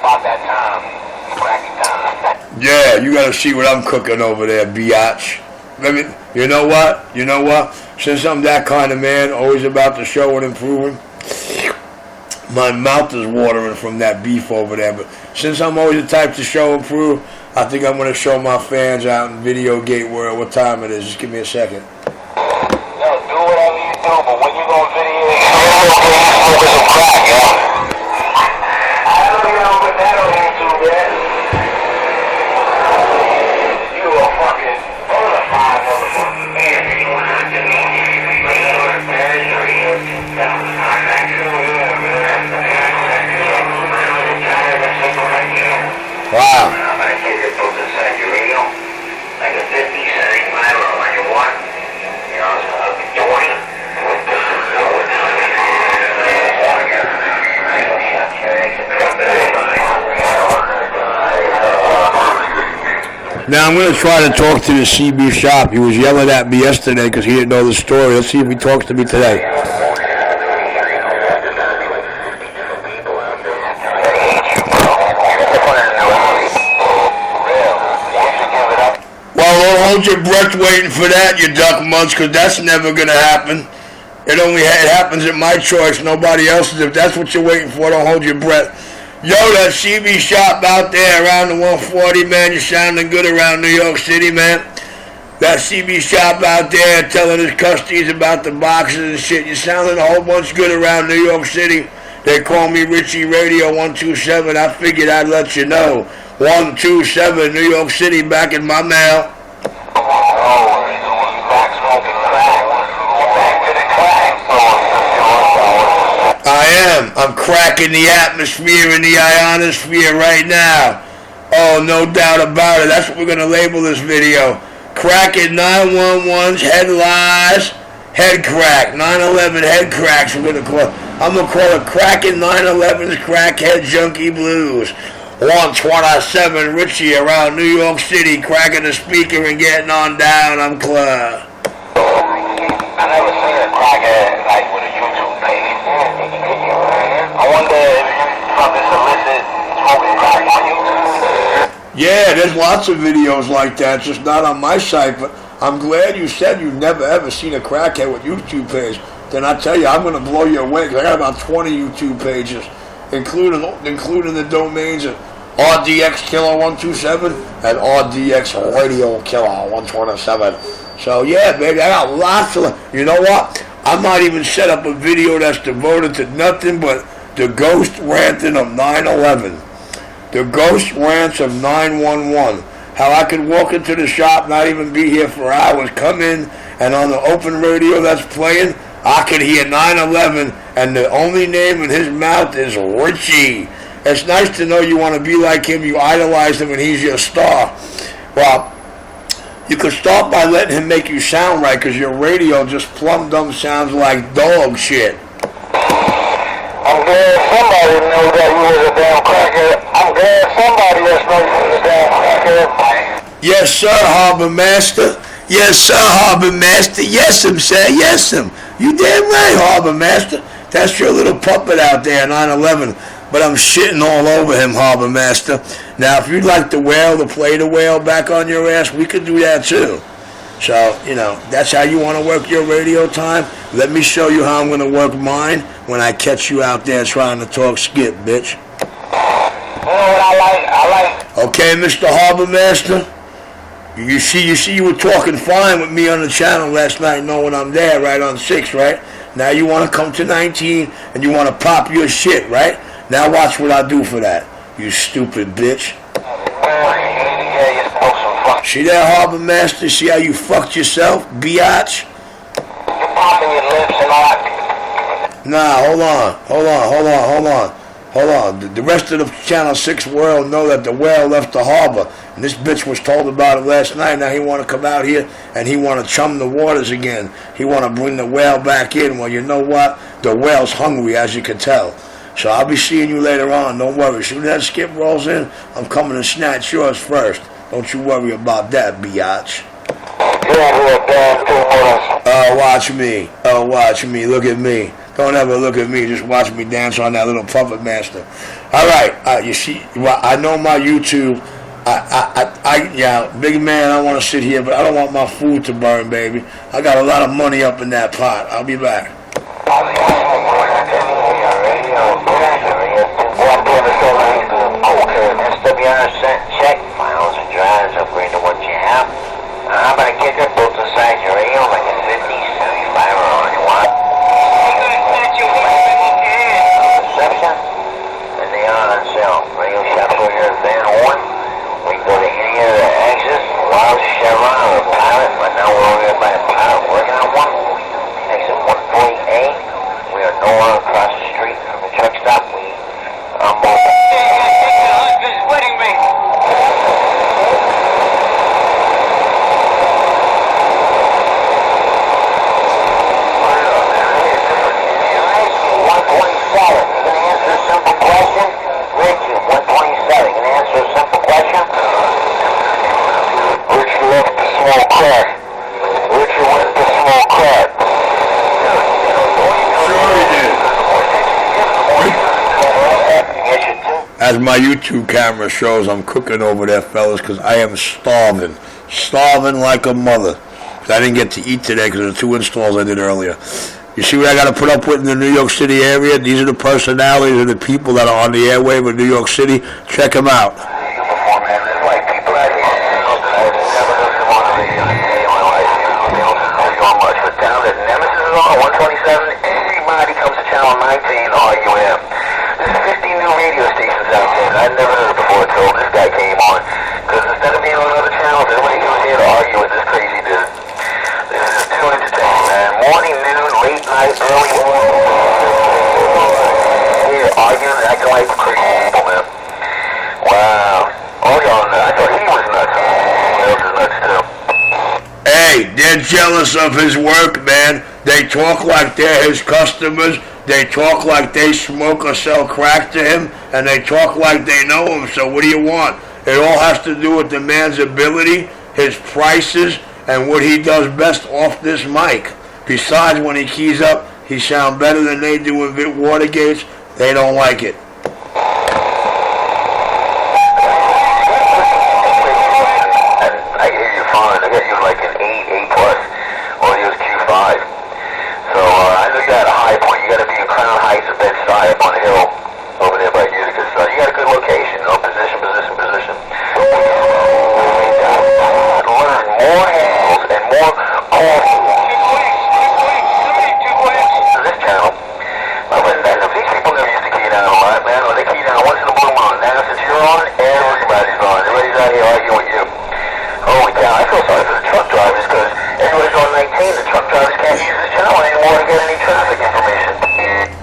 about that time. Cracking time. Yeah, you gotta see what I'm cooking over there, biatch. You know what? You know what? Since I'm that kind of man, always about to show and improving, my mouth is watering from that beef over there. But since I'm always the type to show and prove, I think I'm going to show my fans out in Video Gate World what time it is. Just give me a second. Yo, do whatever you do, but when you go video, smoking some crack, yo. I don't even know what that on YouTube, man. You a fucking bonafide motherfucker, man. Wow. I'm going to take it both inside your radio, like a 50, 75, or like a 1, you know, so 20. Now I'm going to try to talk to the CB Shop. He was yelling at me yesterday because he didn't know the story. Let's see if he talks to me today. Hold your breath waiting for that, you duck munch, because that's never going to happen. It happens at my choice, nobody else's. If that's what you're waiting for, don't hold your breath. Yo, that CB Shop out there around the 140, man, you're sounding good around New York City, man. That CB Shop out there telling his customers about the boxes and shit. You're sounding a whole bunch good around New York City. They call me Richie Radio 127. I figured I'd let you know. 127, New York City, back in my mail. I am. I'm cracking the atmosphere in the ionosphere right now. Oh, no doubt about it. That's what we're going to label this video. Cracking 911's head lies, head crack. 9/11 head cracks we're going to call it. I'm going to call it Cracking 9/11's Crackhead Junkie Blues. 127 Richie around New York City, cracking the speaker and getting on down. I'm Claire. I never seen a crackhead like with a YouTube page. I wonder if you from this illicit smoking crack on YouTube. Yeah, there's lots of videos like that, just not on my site. But I'm glad you said you've never ever seen a crackhead with YouTube page. Then I tell you, I'm going to blow you away because I got about 20 YouTube pages, including the domains of RDX Killer 127 and RDX Radio Killer 127. So yeah, baby, I got lots of. You know what? I might even set up a video that's devoted to nothing but the ghost ranting of 9/11, the ghost rants of 911. How I could walk into the shop, not even be here for hours, come in, and on the open radio that's playing, I could hear 9/11, and the only name in his mouth is Richie. It's nice to know you want to be like him, you idolize him, and he's your star. Well, you could start by letting him make you sound right, because your radio just plumb dumb sounds like dog shit. I'm glad somebody knew that you was a damn crackhead. I'm glad somebody else knew you was a damn crackhead. Yes, sir, Harbor Master. Yes, sir, Harbor Master. Yes, sir. Yes, You damn right, Harbor Master. That's your little puppet out there, 9/11. But I'm shitting all over him, Harbor Master. Now, if you'd like the whale to play the whale back on your ass, we could do that too. So, that's how you want to work your radio time. Let me show you how I'm going to work mine when I catch you out there trying to talk skip, bitch. You know what I like? Okay, Mr. Harbor Master? You see you were talking fine with me on the channel last night knowing I'm there, right, on 6, right? Now you want to come to 19 and you want to pop your shit, right? Now watch what I do for that, you stupid bitch. See that, Harbor Master? See how you fucked yourself, biatch? You're popping your lips and all that. Nah, hold on. The rest of the Channel 6 world know that the whale left the harbor, and this bitch was told about it last night. Now he want to come out here and he want to chum the waters again. He want to bring the whale back in. Well, you know what? The whale's hungry, as you can tell. So I'll be seeing you later on. Don't worry. As soon as that skip rolls in, I'm coming to snatch yours first. Don't you worry about that, biatch. Watch me. Watch me. Look at me. Don't ever look at me. Just watch me dance on that little puppet master. All right, you see, well, I know my YouTube. Yeah, big man, I want to sit here, but I don't want my food to burn, baby. I got a lot of money up in that pot. I'll be back. Check miles and drives upgrade to what you have. How about a kicker built inside your radio like a 50, 75 or all you want? Perception? And they are on sale. Radio shop here at Van Horn. We can go to any of the Axis, Wild, Chevron, or Pilot. Right now we're over here by a Pilot working on one. Exit 140A. We are no longer across the street from the truck stop. We are mobile. Wedding ring. As my YouTube camera shows, I'm cooking over there, fellas, because I am starving. Starving like a mother. I didn't get to eat today because of the 2 installs I did earlier. You see what I got to put up with in the New York City area? These are the personalities of the people that are on the airwave of New York City. Check them out. Everybody comes to Channel 19 RUM. There's 50 new radio stations out there that I've never heard before until this guy came on. Because instead of being on other channels, everybody comes here to argue with this crazy dude. This is too entertaining, man. Morning, noon, late night, early morning. Here, arguing and acting like crazy people, man. Wow. Oh, y'all know. I thought he was nuts. Everyone else is nuts, too. Hey, they're jealous of his work, man. They talk like they're his customers. They talk like they smoke or sell crack to him. And they talk like they know him. So what do you want? It all has to do with the man's ability, his prices, and what he does best off this mic. Besides, when he keys up, he sounds better than they do in Watergates. They don't like it. I hear you fine. I got you like an 8, 8 plus. Audio's Q5. So I know you got a high point. You got to be in Crown Heights or Bed-Stuy up on the hill over there by Utica. So you got a good location. No position. Learn more angles and more calls. This channel. If these people never used to key down a lot, man, or they key down once in a blue moon. Now since you're on, everybody's on. Everybody's out here arguing with you. Holy cow, I feel sorry for the truck drivers because everybody's on 19. The truck drivers can't use this channel anymore to get any traffic information.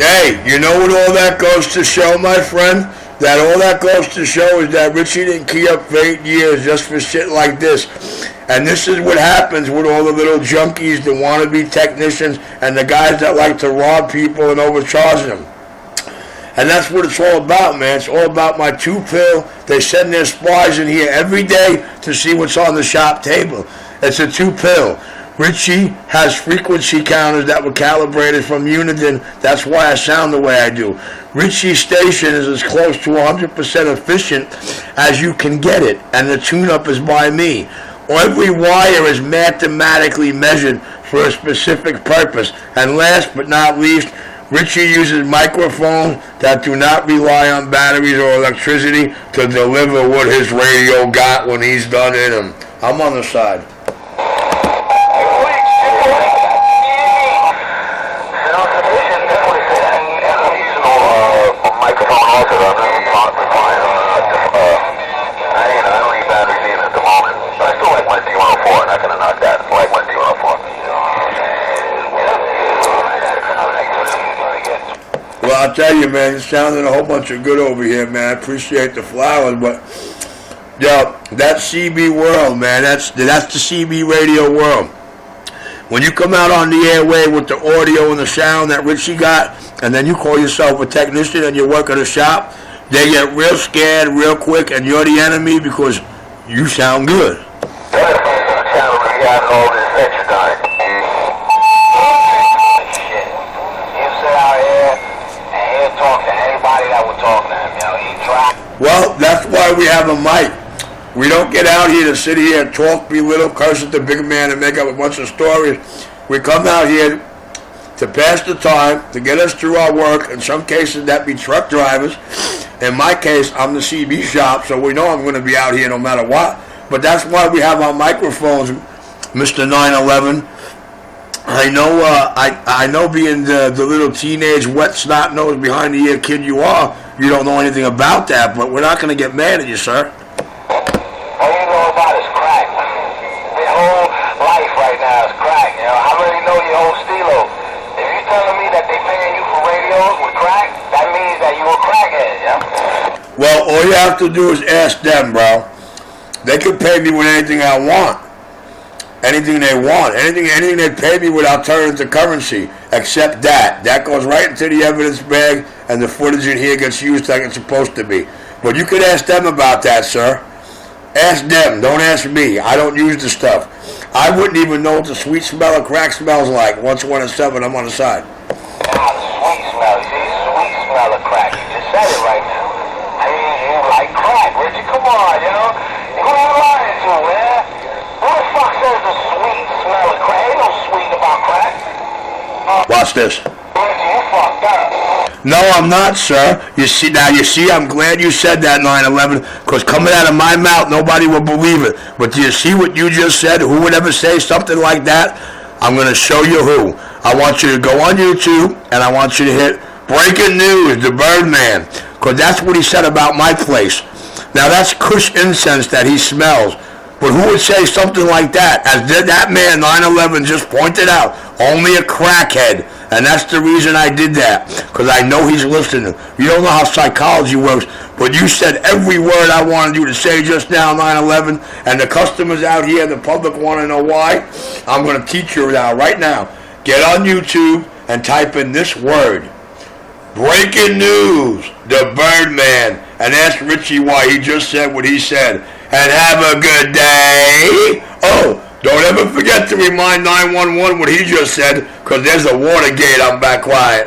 Hey, you know what all that goes to show, my friend? That all that goes to show is that Richie didn't key up for 8 years just for shit like this. And this is what happens with all the little junkies, the wannabe technicians, and the guys that like to rob people and overcharge them. And that's what it's all about, man. It's all about my 2-pill. They send their spies in here every day to see what's on the shop table. It's a 2-pill. Richie has frequency counters that were calibrated from Uniden. That's why I sound the way I do. Richie's station is as close to 100% efficient as you can get it, and the tune-up is by me. Every wire is mathematically measured for a specific purpose. And last but not least, Richie uses microphones that do not rely on batteries or electricity to deliver what his radio got when he's done in them. I'm on the side. Well, I'll tell you, man, it's sounding a whole bunch of good over here, man. I appreciate the flowers, but yo, that CB world, man, that's the CB radio world. When you come out on the airway with the audio and the sound that Richie got, and then you call yourself a technician and you work at a shop, they get real scared real quick, and you're the enemy because you sound good. Talk to anybody that would talk to him, you know. Well, that's why we have a mic. We don't get out here to sit here and talk, belittle, curse at the big man and make up a bunch of stories. We come out here to pass the time, to get us through our work. In some cases, that be truck drivers. In my case, I'm the CB shop, so we know I'm going to be out here no matter what. But that's why we have our microphones, Mr. 911. I know being the little teenage wet snot nose behind the ear kid you are, you don't know anything about that, but we're not going to get mad at you, sir. All you know about is crack. Their whole life right now is crack. You know, I already know your whole stilo. If you're telling me that they paying you for radios with crack, that means that you a crackhead, yeah? Well, all you have to do is ask them, bro. They can pay me with anything I want. Anything they want. Anything they pay me with, I'll turn into currency. Except that. That goes right into the evidence bag, and the footage in here gets used like it's supposed to be. But you could ask them about that, sir. Ask them. Don't ask me. I don't use the stuff. I wouldn't even know what the sweet smell of crack smells like. Once 1 and 7, I'm on the side. The sweet smell. See, sweet smell of crack. You just said it right now. Hey, you like crack, Richie? Come on, you know? Who you lying to, man? Who the fuck says the sweet smell of crack? Ain't no sweet about crack. Watch this. Richie, you fucked up. No, I'm not, sir. You see, I'm glad you said that, 911, because coming out of my mouth, nobody will believe it. But do you see what you just said? Who would ever say something like that? I'm going to show you who. I want you to go on YouTube, and I want you to hit Breaking News, the Birdman, because that's what he said about my place. Now, that's Kush incense that he smells. But who would say something like that? As that man, 911, just pointed out, only a crackhead. And that's the reason I did that, because I know he's listening. You don't know how psychology works, but you said every word I wanted you to say just now, 911, and the customers out here, the public want to know why. I'm going to teach you now, right now. Get on YouTube and type in this word. Breaking News, the Birdman, and ask Richie why he just said what he said. And have a good day. Oh, don't ever forget to remind 911 what he just said, because there's a Watergate. I'm back quiet.